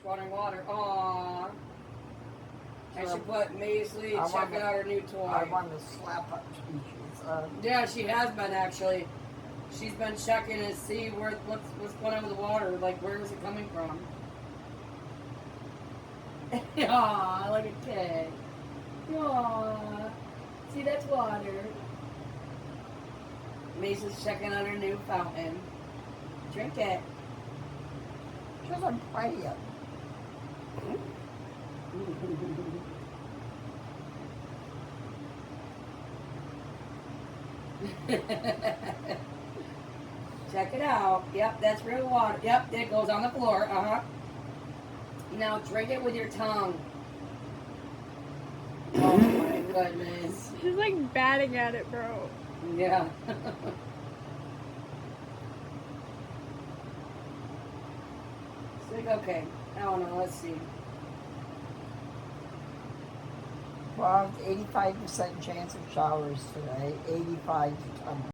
running water. Aww. I should put Maisley checking out her new toy. I want to slap her. Yeah, she has been actually. She's been checking to see what's going on with the water. Like, where is it coming from? Aw, like a kid. Aw. See, that's water. Maisie's checking on her new fountain. Drink it. She doesn't play yet. Check it out. Yep, that's real water. Yep, it goes on the floor. Now drink it with your tongue. Oh my goodness. She's like batting at it, bro. Yeah. It's like, okay. I don't know. Let's see. Well, 85% chance of showers today. 85 to 10.